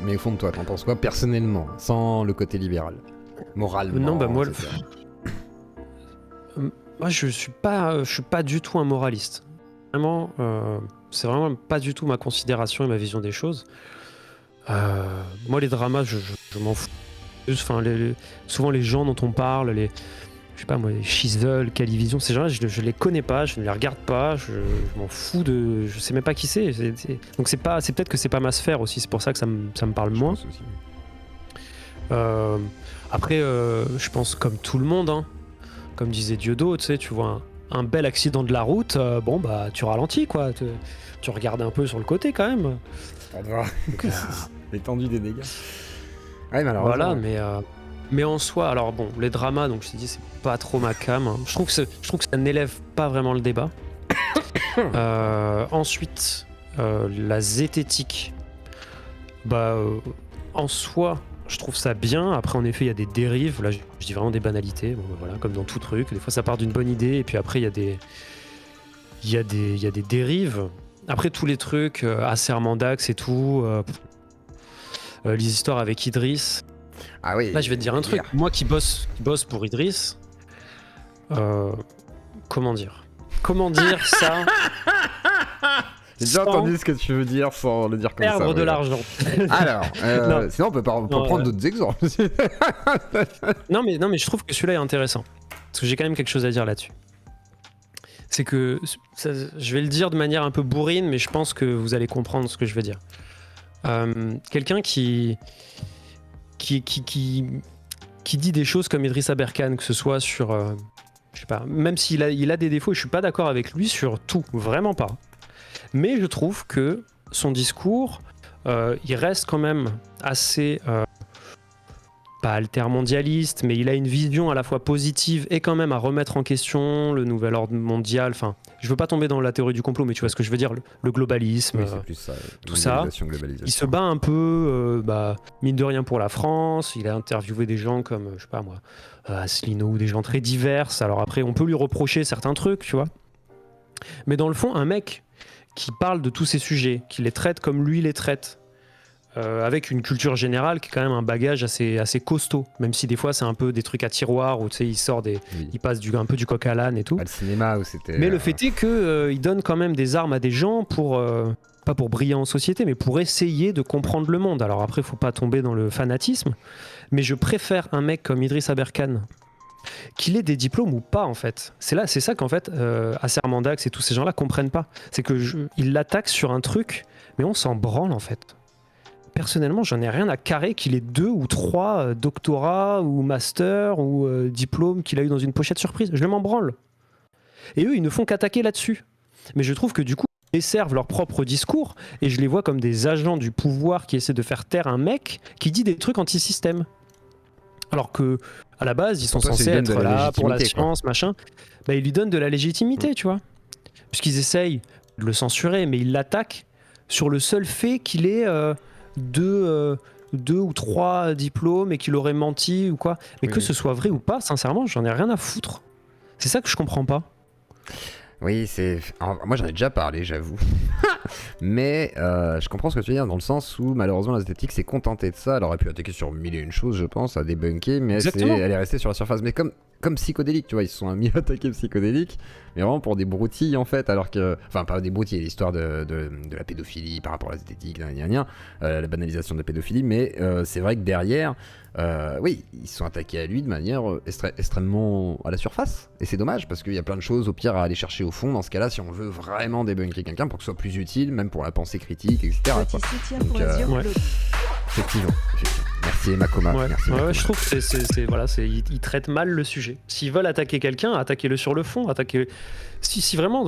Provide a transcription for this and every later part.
Mais au fond de toi, t'en penses quoi personnellement, sans le côté libéral, moralement? Non, bah moi, etc. moi je suis pas du tout un moraliste. Vraiment, c'est vraiment pas du tout ma considération et ma vision des choses. Moi, les dramas, je m'en fous. Enfin, souvent les gens dont on parle, je sais pas moi, les Chisel, Calivision, ces gens-là, je les connais pas, je ne les regarde pas, je m'en fous de, je sais même pas qui c'est. Donc c'est peut-être que c'est pas ma sphère aussi, c'est pour ça que ça me parle Je moins. pense aussi. Après, je pense comme tout le monde, hein, comme disait Diodo, tu sais, tu vois un bel accident de la route, bon bah tu ralentis quoi, tu regardes un peu sur le côté quand même. Pour voir Donc, l'étendue des dégâts. Ouais, malheureusement. voilà, ouais. mais en soi, alors bon, les dramas, donc je t'ai dit, c'est pas trop ma cam. Hein. Je trouve que ça n'élève pas vraiment le débat. Ensuite, la zététique, bah, en soi, je trouve ça bien. Après, en effet, il y a des dérives. Là, je dis vraiment des banalités. Bon, voilà, comme dans tout truc. Des fois, ça part d'une bonne idée, et puis après, il y a des dérives. Après, tous les trucs, Asserment d'Axe et tout, les histoires avec Idriss. Ah oui. Là, je vais te dire un truc. Moi qui bosse pour Idriss, comment dire ça J'ai déjà sans entendu ce que tu veux dire sans le dire comme ça. perdre de ouais. l'argent. Alors, Non. sinon on peut prendre d'autres exemples. non, mais je trouve que celui-là est intéressant. Parce que j'ai quand même quelque chose à dire là-dessus. C'est que, je vais le dire de manière un peu bourrine, mais je pense que vous allez comprendre ce que je veux dire. Quelqu'un qui dit des choses comme Idriss Aberkane, que ce soit sur... je sais pas, même s'il a des défauts, je suis pas d'accord avec lui sur tout, vraiment pas. Mais je trouve que son discours, il reste quand même assez... pas altermondialiste, mais il a une vision à la fois positive et quand même à remettre en question le nouvel ordre mondial. Enfin, je veux pas tomber dans la théorie du complot, mais tu vois ce que je veux dire, le globalisme, Oui, c'est plus ça. tout ça. Globalisation. Il se bat un peu, mine de rien pour la France. Il a interviewé des gens comme, je sais pas moi, Asselineau, ou des gens très divers. Alors après, on peut lui reprocher certains trucs, tu vois. Mais dans le fond, un mec qui parle de tous ces sujets, qui les traite comme lui les traite, avec une culture générale qui est quand même un bagage assez costaud, même si des fois c'est un peu des trucs à tiroir où tu sais il passe un peu du coq à l'âne et tout. Pas le cinéma où c'était. Mais le fait est que il donne quand même des armes à des gens pour pas pour briller en société, mais pour essayer de comprendre le monde. Alors après, faut pas tomber dans le fanatisme, mais je préfère un mec comme Idriss Aberkane, qu'il ait des diplômes ou pas en fait. C'est ça qu'en fait Asserment d'Axe et tous ces gens-là comprennent pas. C'est que il l'attaque sur un truc, mais on s'en branle en fait. Personnellement, j'en ai rien à carrer qu'il ait 2 ou 3 doctorats ou masters ou diplômes qu'il a eu dans une pochette surprise. Je m'en branle. Et eux, ils ne font qu'attaquer là-dessus. Mais je trouve que du coup, ils desservent leur propre discours et je les vois comme des agents du pouvoir qui essaient de faire taire un mec qui dit des trucs anti-système. Alors que, à la base, ils sont censés être là pour la science, machin. Bah, ils lui donnent de la légitimité, tu vois. Puisqu'ils essayent de le censurer, mais ils l'attaquent sur le seul fait qu'il ait 2 ou 3 diplômes et qu'il aurait menti ou quoi. Mais que ce soit vrai ou pas, sincèrement, j'en ai rien à foutre. C'est ça que je comprends pas. Oui, moi j'en ai déjà parlé, j'avoue. Mais je comprends ce que tu veux dire dans le sens où malheureusement la zététique s'est contentée de ça. Elle aurait pu attaquer sur 1000 et une choses, je pense, à débunker, mais elle est restée sur la surface. Mais comme psychodélique, tu vois, ils se sont mis à attaquer psychodélique, mais vraiment pour des broutilles en fait, alors que. Enfin, pas des broutilles, l'histoire de la pédophilie par rapport à la zététique, la banalisation de la pédophilie, mais c'est vrai que derrière. Oui, ils se sont attaqués à lui de manière extrêmement à la surface. Et c'est dommage parce qu'il y a plein de choses au pire à aller chercher au fond dans ce cas-là si on veut vraiment débunker quelqu'un pour que ce soit plus utile, même pour la pensée critique, etc. Donc, effectivement. Merci Makoma. Ouais. Merci, Makoma. Je trouve que ils traitent mal le sujet. S'ils veulent attaquer quelqu'un, attaquez-le sur le fond. Si vraiment,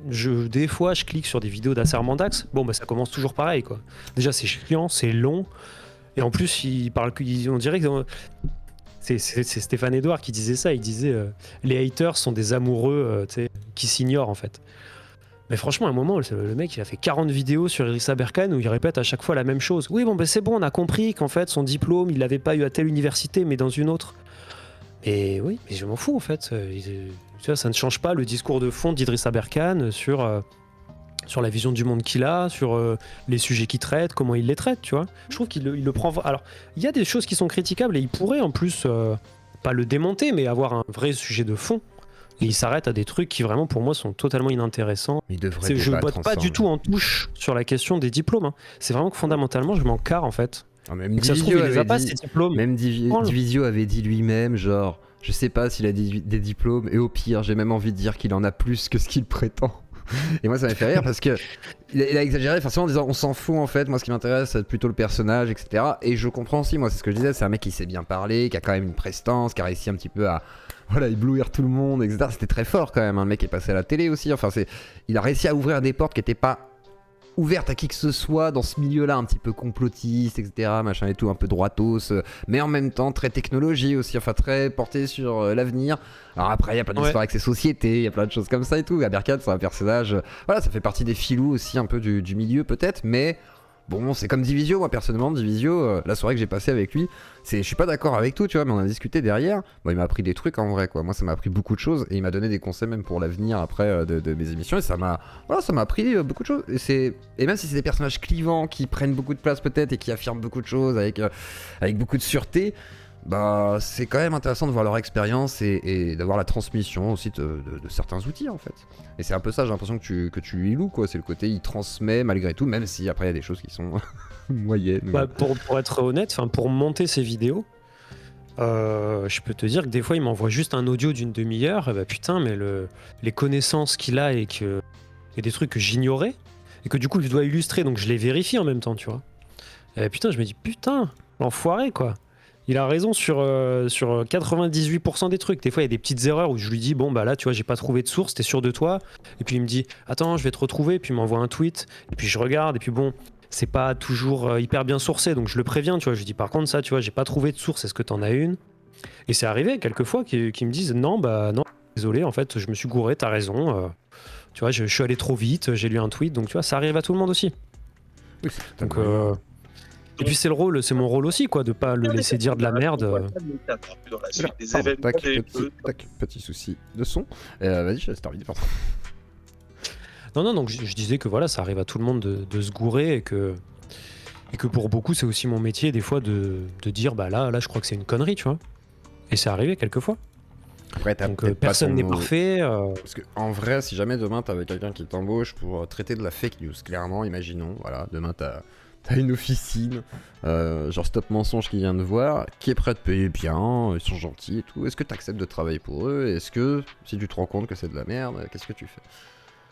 des fois je clique sur des vidéos d'Asserment d'Axe, bon bah ça commence toujours pareil quoi. Déjà c'est chiant, c'est long. Et en plus, on dirait que c'est Stéphane Edouard qui disait ça. Il disait les haters sont des amoureux qui s'ignorent en fait. Mais franchement, à un moment, le mec il a fait 40 vidéos sur Idriss Aberkane où il répète à chaque fois la même chose. Oui, bon, ben c'est bon, on a compris qu'en fait son diplôme il l'avait pas eu à telle université mais dans une autre. Et oui, mais je m'en fous en fait. Tu vois, ça ne change pas le discours de fond d'Idriss Aberkane sur sur la vision du monde qu'il a, sur les sujets qu'il traite, comment il les traite, tu vois. Je trouve qu'il le prend... Alors, il y a des choses qui sont critiquables et il pourrait en plus, pas le démonter, mais avoir un vrai sujet de fond. Et il s'arrête à des trucs qui vraiment pour moi sont totalement inintéressants. Il devrait Je ne débattre botte pas du ensemble. tout en touche sur la question des diplômes. Hein. C'est vraiment que fondamentalement je m'en carre en fait. Ah, même Et que ça se trouve il les a pas ces diplômes. Même Oh là. Divisio avait dit lui-même, genre, je sais pas s'il a des diplômes, et au pire, j'ai même envie de dire qu'il en a plus que ce qu'il prétend. Et moi, ça m'a fait rire parce que il a exagéré, forcément en disant on s'en fout en fait. Moi, ce qui m'intéresse, c'est plutôt le personnage, etc. Et je comprends aussi, moi, c'est ce que je disais, c'est un mec qui sait bien parler, qui a quand même une prestance, qui a réussi un petit peu à éblouir tout le monde, etc. C'était très fort quand même. Un mec qui est passé à la télé aussi. Enfin, il a réussi à ouvrir des portes qui n'étaient pas ouverte à qui que ce soit dans ce milieu-là, un petit peu complotiste, etc., machin et tout, un peu droitos, mais en même temps très technologie aussi, enfin très porté sur l'avenir. Alors après, il y a plein d'histoires avec ses sociétés, il y a plein de choses comme ça et tout. Aberkan, c'est un personnage, voilà, ça fait partie des filous aussi un peu du milieu peut-être, mais bon, c'est comme Divisio, moi personnellement, Divisio, la soirée que j'ai passée avec lui, je suis pas d'accord avec tout, tu vois, mais on a discuté derrière. Bon, il m'a appris des trucs en vrai, quoi. Moi, ça m'a appris beaucoup de choses et il m'a donné des conseils même pour l'avenir après de mes émissions et ça m'a appris beaucoup de choses. Et même si c'est des personnages clivants qui prennent beaucoup de place peut-être et qui affirment beaucoup de choses avec beaucoup de sûreté, bah c'est quand même intéressant de voir leur expérience et d'avoir la transmission aussi de certains outils en fait. Et c'est un peu ça, j'ai l'impression que tu lui loues, quoi. C'est le côté il transmet malgré tout, même si après il y a des choses qui sont moyennes. Bah, pour être honnête, pour monter ces vidéos, je peux te dire que des fois il m'envoie juste un audio d'une demi-heure, et bah putain, mais les connaissances qu'il a et des trucs que j'ignorais, et que du coup je dois illustrer, donc je les vérifie en même temps, tu vois. Et bah, putain, je me dis putain, l'enfoiré quoi. Il a raison sur 98% des trucs. Des fois, il y a des petites erreurs où je lui dis bon, bah là, tu vois, j'ai pas trouvé de source, t'es sûr de toi? Et puis il me dit attends, je vais te retrouver. Et puis il m'envoie un tweet. Et puis je regarde. Et puis bon, c'est pas toujours hyper bien sourcé. Donc je le préviens, tu vois. Je lui dis par contre, ça, tu vois, j'ai pas trouvé de source. Est-ce que t'en as une? Et c'est arrivé quelques fois qu'ils me disent non, bah non, désolé, en fait, je me suis gouré, t'as raison. Tu vois, je suis allé trop vite, j'ai lu un tweet. Donc tu vois, ça arrive à tout le monde aussi. Oui, Donc. Et puis c'est mon rôle aussi, quoi, de pas le laisser dire de la merde. Dans la suite des événements, petit souci de son. Vas-y, je laisse terminer. Non, donc je disais que voilà, ça arrive à tout le monde de se gourer et que pour beaucoup, c'est aussi mon métier des fois de dire bah là, je crois que c'est une connerie, tu vois. Et c'est arrivé quelques fois. Après, donc personne n'est parfait. Parce que en vrai, si jamais demain t'avais quelqu'un qui t'embauche pour traiter de la fake news, clairement, imaginons, voilà, demain t'as une officine, genre Stop Mensonge qui vient de voir, qui est prêt à te payer bien, ils sont gentils et tout. Est-ce que tu acceptes de travailler pour eux? Est-ce que, si tu te rends compte que c'est de la merde, qu'est-ce que tu fais?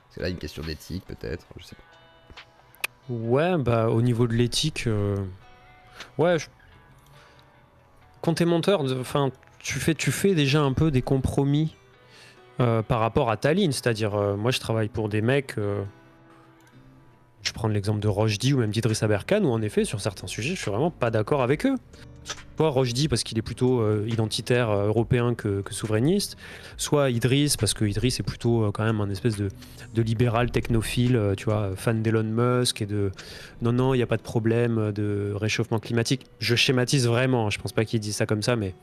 C'est là une question d'éthique peut-être, je sais pas. Ouais, bah au niveau de l'éthique, ouais, quand t'es monteur, enfin, tu fais déjà un peu des compromis par rapport à ta ligne, c'est-à-dire moi je travaille pour des mecs. Je prends l'exemple de Rochdi ou même d'Idriss Aberkan, où en effet, sur certains sujets, je suis vraiment pas d'accord avec eux. Soit Rochdi parce qu'il est plutôt identitaire européen que souverainiste, soit Idriss parce que Idriss est plutôt quand même un espèce de libéral technophile, tu vois, fan d'Elon Musk et de non, il n'y a pas de problème de réchauffement climatique. Je schématise vraiment, je pense pas qu'il dise ça comme ça, mais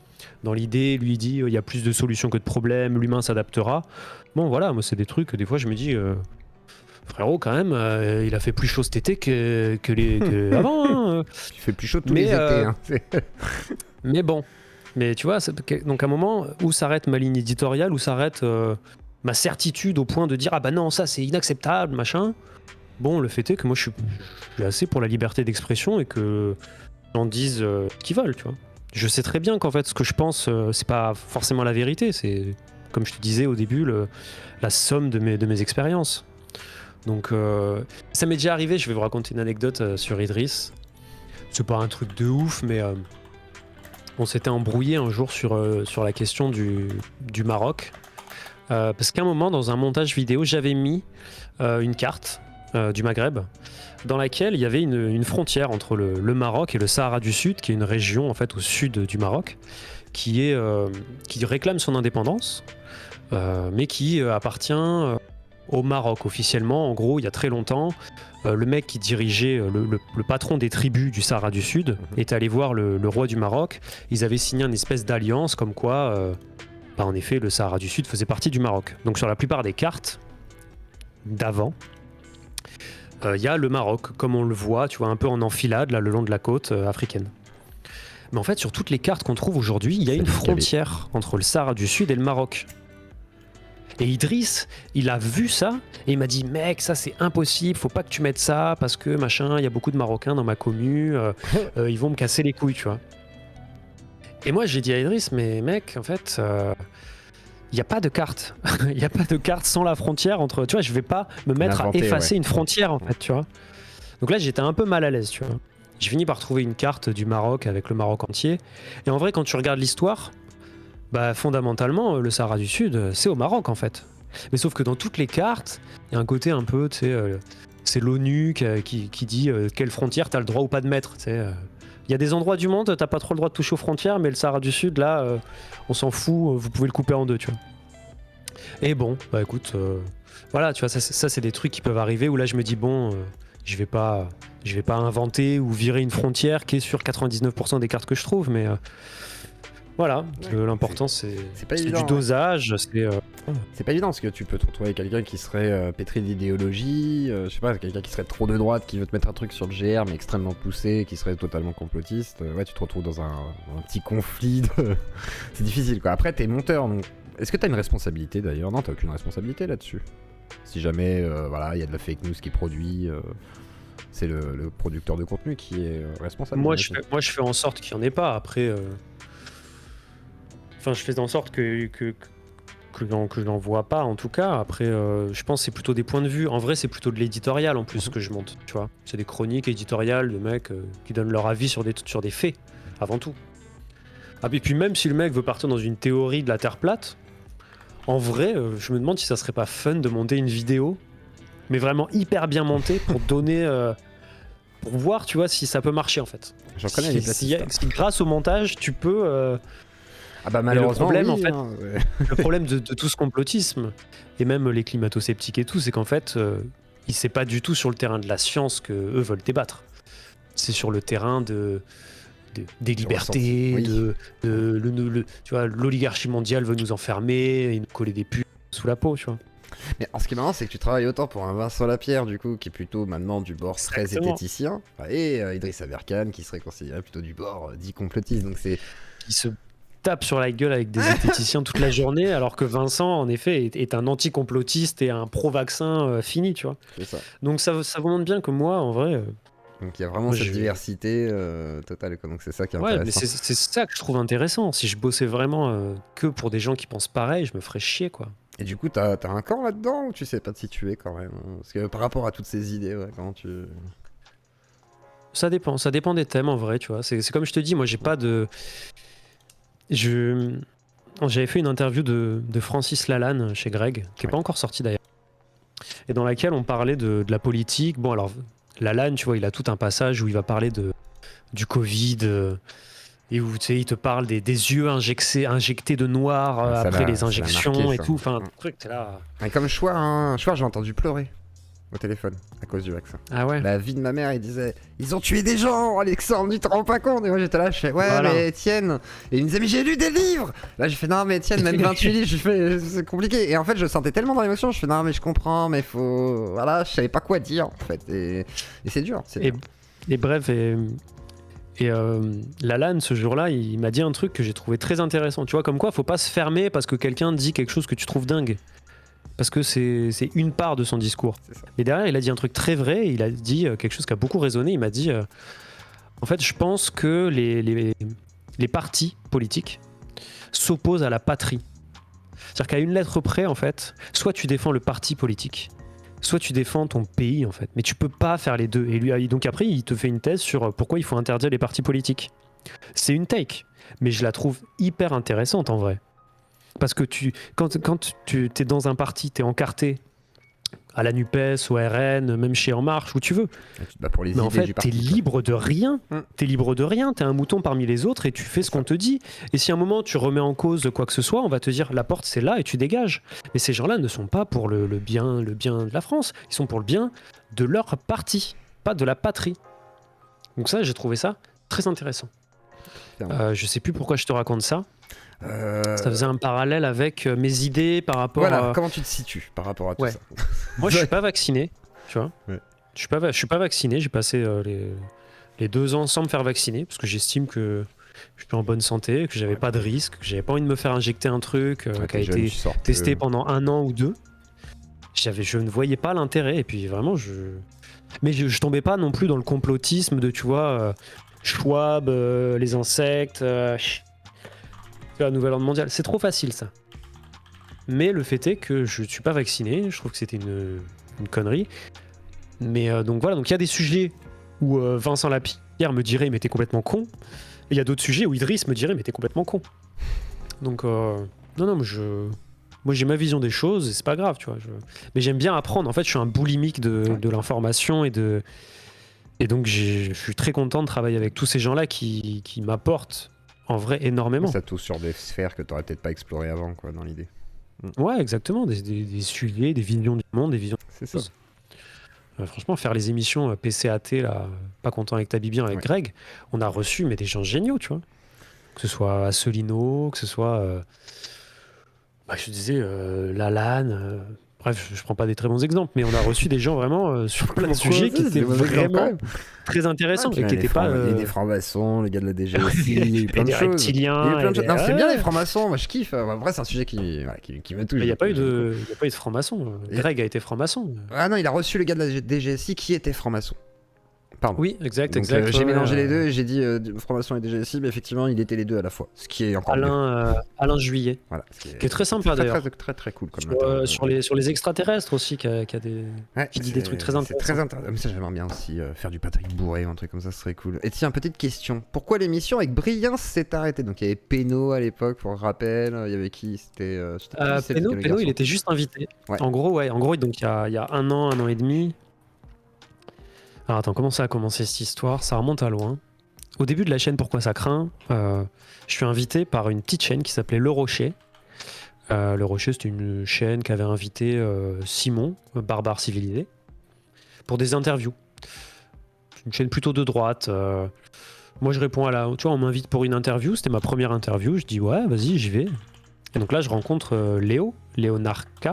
dans l'idée, lui il dit il y a plus de solutions que de problèmes, l'humain s'adaptera. Bon voilà, moi c'est des trucs que des fois je me dis... frérot, quand même, il a fait plus chaud cet été que avant. Hein. Il fait plus chaud tous les étés. Hein. Mais bon, mais tu vois, donc à un moment, où s'arrête ma ligne éditoriale, où s'arrête ma certitude au point de dire ah bah non, ça c'est inacceptable, machin. Bon, le fait est que moi je suis assez pour la liberté d'expression et que j'en dise ce qu'ils veulent, tu vois. Je sais très bien qu'en fait, ce que je pense, c'est pas forcément la vérité, c'est, comme je te disais au début, la somme de mes expériences. Donc ça m'est déjà arrivé, je vais vous raconter une anecdote sur Idriss. C'est pas un truc de ouf, mais on s'était embrouillé un jour sur la question du Maroc. Parce qu'à un moment, dans un montage vidéo, j'avais mis une carte du Maghreb dans laquelle il y avait une frontière entre le Maroc et le Sahara du Sud, qui est une région en fait au sud du Maroc, qui réclame son indépendance, mais qui appartient... au Maroc officiellement. En gros, il y a très longtemps, le mec qui dirigeait, le patron des tribus du Sahara du Sud, est allé voir le roi du Maroc. Ils avaient signé une espèce d'alliance comme quoi, en effet, le Sahara du Sud faisait partie du Maroc. Donc sur la plupart des cartes d'avant, il y a le Maroc, comme on le voit, tu vois, un peu en enfilade, là, le long de la côte africaine. Mais en fait, sur toutes les cartes qu'on trouve aujourd'hui, il y a une frontière entre le Sahara du Sud et le Maroc. Et Idriss, il a vu ça et il m'a dit mec, ça c'est impossible, faut pas que tu mettes ça parce que machin, il y a beaucoup de Marocains dans ma commu, ils vont me casser les couilles, tu vois. Et moi j'ai dit à Idriss, mais mec, en fait, il n'y a pas de carte. Il n'y a pas de carte sans la frontière entre. Tu vois, je vais pas me mettre à effacer une frontière en fait, tu vois. Donc là j'étais un peu mal à l'aise, tu vois. J'ai fini par trouver une carte du Maroc avec le Maroc entier. Et en vrai, quand tu regardes l'histoire, bah fondamentalement, le Sahara du Sud, c'est au Maroc en fait. Mais sauf que dans toutes les cartes, il y a un côté un peu, tu sais, c'est l'ONU qui dit quelle frontière t'as le droit ou pas de mettre. Tu sais, il y a des endroits du monde, t'as pas trop le droit de toucher aux frontières, mais le Sahara du Sud, là, on s'en fout, vous pouvez le couper en deux, tu vois. Et bon, bah écoute, voilà, tu vois, ça c'est des trucs qui peuvent arriver où là je me dis bon, je vais pas inventer ou virer une frontière qui est sur 99% des cartes que je trouve, mais voilà, l'important c'est du dosage, c'est pas évident parce que tu peux te retrouver avec quelqu'un qui serait pétri d'idéologie, je sais pas, quelqu'un qui serait trop de droite, qui veut te mettre un truc sur le GR mais extrêmement poussé, qui serait totalement complotiste. Ouais, tu te retrouves dans un petit conflit c'est difficile quoi. Après t'es monteur, donc est-ce que t'as une responsabilité d'ailleurs? Non, t'as aucune responsabilité là-dessus. Si jamais voilà, il y a de la fake news qui produit, c'est le producteur de contenu qui est responsable. Moi je fais en sorte qu'il n'y en ait pas. Après enfin je fais en sorte que je n'en vois pas en tout cas. Après je pense que c'est plutôt des points de vue. En vrai c'est plutôt de l'éditorial en plus que je monte, tu vois. C'est des chroniques éditoriales de mecs qui donnent leur avis sur des faits avant tout. Ah, et puis même si le mec veut partir dans une théorie de la Terre plate, en vrai je me demande si ça serait pas fun de monter une vidéo mais vraiment hyper bien montée pour donner pour voir, tu vois, si ça peut marcher en fait. J'en connais les platistes. Si grâce au montage tu peux ah bah malheureusement, le problème, oui, en fait, ouais. le problème de tout ce complotisme, et même les climato-sceptiques et tout, c'est qu'en fait, c'est pas du tout sur le terrain de la science que eux veulent débattre. C'est sur le terrain des libertés, oui. tu vois, l'oligarchie mondiale veut nous enfermer et nous coller des puces sous la peau, tu vois. Mais ce qui est marrant, c'est que tu travailles autant pour un Vincent Lapierre, du coup, qui est plutôt maintenant du bord très zététicien, et Idriss Aberkane, qui serait considéré plutôt du bord dit complotiste. Donc c'est. Qui se tape sur la gueule avec des zététiciens toute la journée, alors que Vincent, en effet, est un anti-complotiste et un pro-vaccin fini, tu vois. C'est ça. Donc ça vous montre bien que moi, en vrai. Donc il y a vraiment cette diversité totale, quoi. Donc c'est ça qui est intéressant. Ouais, mais c'est ça que je trouve intéressant. Si je bossais vraiment que pour des gens qui pensent pareil, je me ferais chier, quoi. Et du coup, t'as un camp là-dedans ou tu sais pas te situer quand même? Parce que par rapport à toutes ces idées, ouais, comment tu... Ça dépend des thèmes en vrai, tu vois. C'est comme je te dis, moi j'ai pas de... J'avais fait une interview de Francis Lalanne chez Greg, qui est pas encore sortie d'ailleurs, et dans laquelle on parlait de la politique. Bon alors, Lalanne, tu vois, il a tout un passage où il va parler du Covid... et où tu sais, il te parle des yeux injectés de noir après les injections marqué, et tout. Enfin, truc, t'es là. Et comme Chouard, j'ai entendu pleurer au téléphone à cause du vaccin. Ah ouais. La vie de ma mère, il disait ils ont tué des gens, Alexandre, tu te rends pas compte? Et moi j'étais là, je fais ouais, voilà. Mais Étienne. Et il me disait mais j'ai lu des livres. Là j'ai fait non, mais Étienne, même 28 livres, je fais c'est compliqué. Et en fait, je sentais tellement dans l'émotion, je fais non, mais je comprends, mais faut. Voilà, je savais pas quoi dire en fait. Et c'est dur. Et bref, et Lalanne, ce jour-là, il m'a dit un truc que j'ai trouvé très intéressant. Tu vois, comme quoi, faut pas se fermer parce que quelqu'un dit quelque chose que tu trouves dingue. Parce que c'est une part de son discours. Mais derrière, il a dit un truc très vrai. Il a dit quelque chose qui a beaucoup résonné. Il m'a dit, en fait, je pense que les partis politiques s'opposent à la patrie. C'est-à-dire qu'à une lettre près, en fait, soit tu défends le parti politique, soit tu défends ton pays en fait, mais tu peux pas faire les deux. Et lui, donc après, il te fait une thèse sur pourquoi il faut interdire les partis politiques. C'est une take, mais je la trouve hyper intéressante en vrai. Parce que quand tu es dans un parti, tu es encarté à la NUPES, au RN, même chez En Marche, où tu veux. Pour les mais en fait, t'es libre de rien. T'es libre de rien. T'es un mouton parmi les autres et tu fais ce qu'on te dit. Et si à un moment tu remets en cause quoi que ce soit, on va te dire la porte c'est là et tu dégages. Mais ces gens-là ne sont pas pour le bien de la France. Ils sont pour le bien de leur parti, pas de la patrie. Donc ça, j'ai trouvé ça très intéressant. Je sais plus pourquoi je te raconte ça. Ça faisait un parallèle avec mes idées par rapport voilà, comment tu te situes par rapport à tout ça. Moi, je suis pas vacciné, tu vois. Ouais. Je suis pas vacciné. J'ai passé les 2 ans sans me faire vacciner parce que j'estime que je suis en bonne santé, que j'avais pas de risque, que j'avais pas envie de me faire injecter un truc qui a été testé pendant 1 an ou 2. Je ne voyais pas l'intérêt et puis vraiment mais je tombais pas non plus dans le complotisme de, tu vois, Schwab, les insectes, la nouvelle ordre mondiale. C'est trop facile ça. Mais le fait est que je suis pas vacciné. Je trouve que c'était une connerie. Mais donc voilà, donc il y a des sujets où Vincent Lapierre me dirait mais t'es complètement con. Et il y a d'autres sujets où Idriss me dirait mais t'es complètement con. Donc non, moi j'ai ma vision des choses et c'est pas grave, tu vois. Mais j'aime bien apprendre. En fait, je suis un boulimique de l'information et donc je suis très content de travailler avec tous ces gens-là qui m'apportent en vrai énormément. Ça touche sur des sphères que t'aurais peut-être pas explorées avant, quoi, dans l'idée. Ouais, exactement. Des sujets, des visions du monde, des visions. C'est ça. Franchement, faire les émissions PCAT, là, pas content avec ta Bibi, avec Greg, on a reçu des gens géniaux, tu vois. Que ce soit Asselineau, que ce soit, je disais, Lalanne. Bref, je prends pas des très bons exemples, mais on a reçu des gens vraiment sur plein de sujets qui étaient vraiment très intéressants et qui n'étaient pas. Il y a des francs-maçons, les gars de la DGSI, il y a eu plein de choses. Reptiliens. Non, c'est bien les francs-maçons, moi je kiffe. Après, c'est un sujet qui me touche. Il n'y a pas eu de franc-maçon. Greg a été franc-maçon. Ah non, il a reçu le gars de la DGSI qui était franc-maçon. Pardon. Oui, exact. J'ai mélangé les deux et j'ai dit franc-maçon et DGSI, mais effectivement, il était les deux à la fois. Ce qui est encore Alain Juillet, voilà, qui est très sympa d'ailleurs. Très cool. Sur les extraterrestres aussi, qui dit des trucs très intéressants. C'est très intéressant. Mais ça, j'aimerais bien aussi faire du Patrick Bourré ou un truc comme ça, ce serait cool. Et tiens, petite question. Pourquoi l'émission avec Briens s'est arrêtée? Donc il y avait Pénaud à l'époque, pour rappel. Il y avait qui? C'était Pénaud, il était juste invité. Ouais. En gros, donc il y a 1 an et demi. Alors attends, comment ça a commencé cette histoire? Ça remonte à loin. Au début de la chaîne Pourquoi ça craint, je suis invité par une petite chaîne qui s'appelait Le Rocher. Le Rocher, c'était une chaîne qui avait invité Simon, Barbare Civilisé, pour des interviews. Une chaîne plutôt de droite. Moi, je réponds tu vois, on m'invite pour une interview. C'était ma première interview. Je dis ouais, vas-y, j'y vais. Et donc là, je rencontre Léonard K,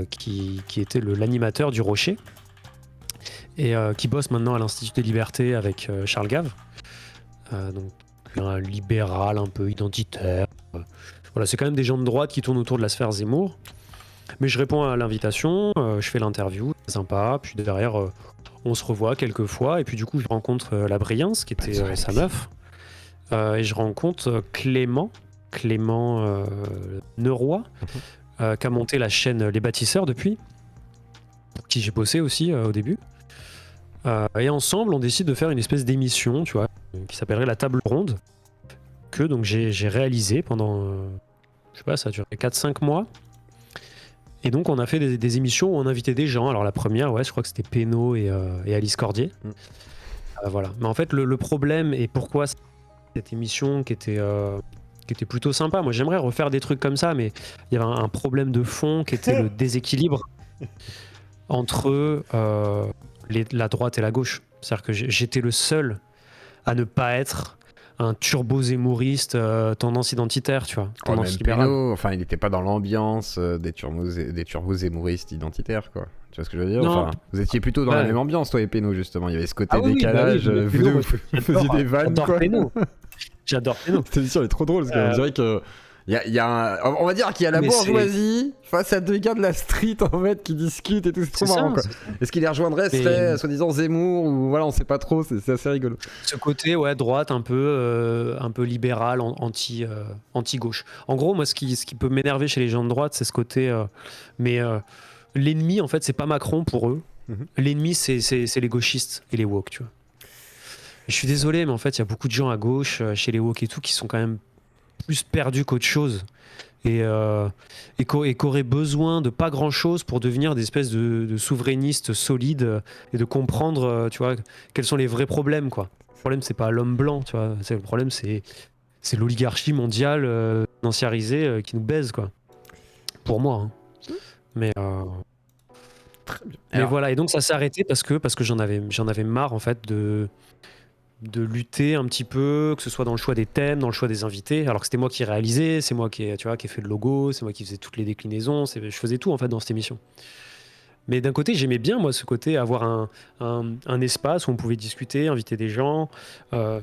qui était l'animateur du Rocher. Et qui bosse maintenant à l'Institut des Libertés avec Charles Gave. Donc un libéral un peu identitaire. Voilà, c'est quand même des gens de droite qui tournent autour de la sphère Zemmour. Mais je réponds à l'invitation, je fais l'interview, c'est sympa, puis derrière on se revoit quelques fois, et puis du coup je rencontre la Briens, qui était sa meuf, et je rencontre Clément Neuroy, qui a monté la chaîne Les Bâtisseurs depuis, pour qui j'ai bossé aussi au début. Et ensemble, on décide de faire une espèce d'émission, tu vois, qui s'appellerait La Table Ronde, que donc j'ai réalisé pendant, je sais pas, ça a duré 4-5 mois. Et donc on a fait des émissions où on invitait des gens. Alors la première, je crois que c'était Pénaud et Alice Cordier. Voilà. Mais en fait, le problème et pourquoi cette émission qui était plutôt sympa, moi j'aimerais refaire des trucs comme ça, mais il y avait un problème de fond qui était le déséquilibre entre la droite et la gauche. C'est-à-dire que j'étais le seul à ne pas être un turbo-zémouriste tendance identitaire, tu vois. Tendance libérale. Pénaud, enfin, il n'était pas dans l'ambiance des turbo-zémouristes identitaires, quoi. Tu vois ce que je veux dire? Enfin, vous étiez plutôt dans la même ambiance, toi et Pénaud, justement. Il y avait ce côté décalage. Vous faisiez des vannes, quoi. J'adore Pénaud. Cette émission est trop drôle, parce qu'on dirait que... on va dire qu'il y a la bourgeoisie face à 2 gars de la street en fait qui discutent et tout, c'est trop marrant quoi. Est-ce qu'il les rejoindrait serait soi-disant Zemmour ou voilà, on sait pas trop, c'est assez rigolo. Ce côté droite un peu libéral, anti-gauche. En gros, moi ce qui peut m'énerver chez les gens de droite, c'est ce côté l'ennemi en fait, c'est pas Macron pour eux. L'ennemi c'est les gauchistes et les woke, tu vois. Et je suis désolé mais en fait, il y a beaucoup de gens à gauche chez les woke et tout qui sont quand même plus perdu qu'autre chose et qu'aurait besoin de pas grand chose pour devenir des espèces de souverainistes solides et de comprendre tu vois quels sont les vrais problèmes quoi. Le problème c'est pas l'homme blanc, tu vois, le problème c'est l'oligarchie mondiale financiarisée qui nous baise quoi, pour moi hein. Mais très bien. Mais voilà, et donc ça s'est arrêté parce que j'en avais marre en fait de lutter un petit peu, que ce soit dans le choix des thèmes, dans le choix des invités, alors que c'était moi qui réalisais, c'est moi qui ai fait le logo, c'est moi qui faisais toutes les déclinaisons, je faisais tout en fait dans cette émission. Mais d'un côté, j'aimais bien, moi, ce côté, avoir un espace où on pouvait discuter, inviter des gens. euh,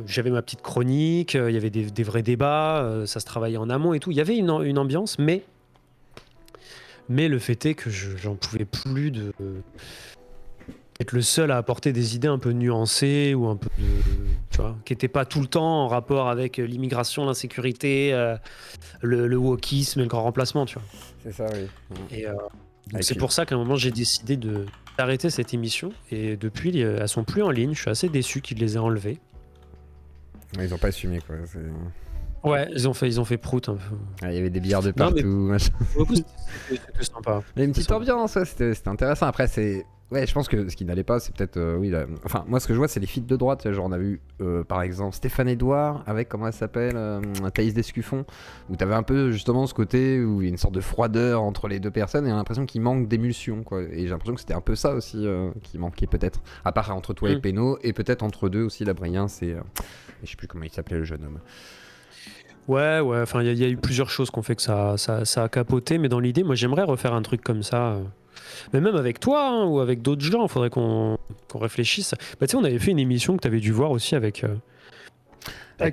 J'avais ma petite chronique, il y avait des vrais débats, ça se travaillait en amont et tout. Il y avait une ambiance, mais le fait est que j'en pouvais plus de être le seul à apporter des idées un peu nuancées ou un peu tu vois, qui n'étaient pas tout le temps en rapport avec l'immigration, l'insécurité, le wokisme et le grand remplacement, tu vois. C'est ça, oui. Et donc Avec c'est les- pour ça qu'à un moment j'ai décidé d'arrêter cette émission et depuis elles sont plus en ligne. Je suis assez déçu qu'ils les aient enlevées. Ils ont pas assumé, quoi. Ouais, ils ont fait prout un peu. Il y avait des billards de Non, mais- partout, machin. Pour le coup, c'était sympa. Il y a une petite Ça. ambiance, ouais, c'était intéressant. Après, c'est. Ouais, je pense que ce qui n'allait pas, c'est peut-être. Oui, enfin, moi, ce que je vois, c'est les feats de droite. Genre, on a vu, par exemple, Stéphane Edouard avec, comment elle s'appelle, Thaïs Descuffon, où t'avais un peu, justement, ce côté où il y a une sorte de froideur entre les deux personnes et on a l'impression qu'il manque d'émulsion, quoi. Et j'ai l'impression que c'était un peu ça aussi qui manquait, peut-être. À part entre toi et Péno, et peut-être entre deux aussi, la Brien, c'est. Je sais plus comment il s'appelait, le jeune homme. Ouais, enfin, il y a eu plusieurs choses qui ont fait que ça a capoté, mais dans l'idée, moi, j'aimerais refaire un truc comme ça. Mais même avec toi hein, ou avec d'autres gens, il faudrait qu'on réfléchisse. Bah, tu sais, on avait fait une émission que tu avais dû voir aussi avec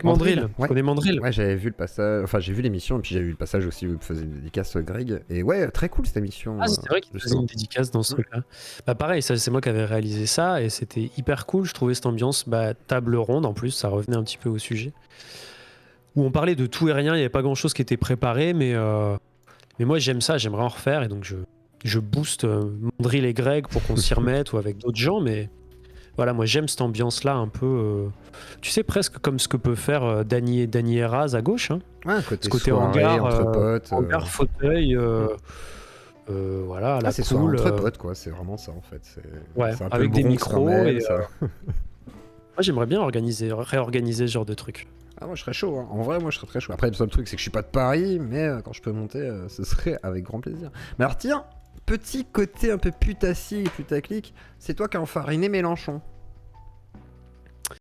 Mandrill. Ouais. Tu connais Mandrill? Ouais, j'avais vu le passage, enfin j'ai vu l'émission et puis j'ai vu le passage aussi où il faisait une dédicace Greg. Et ouais, très cool cette émission. Ah, c'est vrai qu'il faisait une dédicace dans ce truc-là. Bah, pareil, ça, c'est moi qui avais réalisé ça et c'était hyper cool. Je trouvais cette ambiance table ronde en plus, ça revenait un petit peu au sujet. Où on parlait de tout et rien, il n'y avait pas grand-chose qui était préparé, mais moi j'aime ça, j'aimerais en refaire et donc je booste Mandrill et Greg pour qu'on s'y remette ou avec d'autres gens, mais voilà, moi j'aime cette ambiance-là un peu, tu sais, presque comme ce que peut faire Dany Eraz à gauche, hein. Ouais, Ce côté soirée, hangar, entre potes. hangar, fauteuil, voilà, la c'est cool. ça, entre potes quoi, c'est vraiment ça en fait. Ouais, c'est un peu avec le des Bronx micros quand même, et, ça. moi j'aimerais bien réorganiser ce genre de truc. Ah, moi je serais chaud, hein. En vrai, moi je serais très chaud. Après, le seul truc c'est que je suis pas de Paris, mais quand je peux monter, ce serait avec grand plaisir. Mais alors, tiens, petit côté un peu putassier et putaclic, c'est toi qui as enfariné Mélenchon.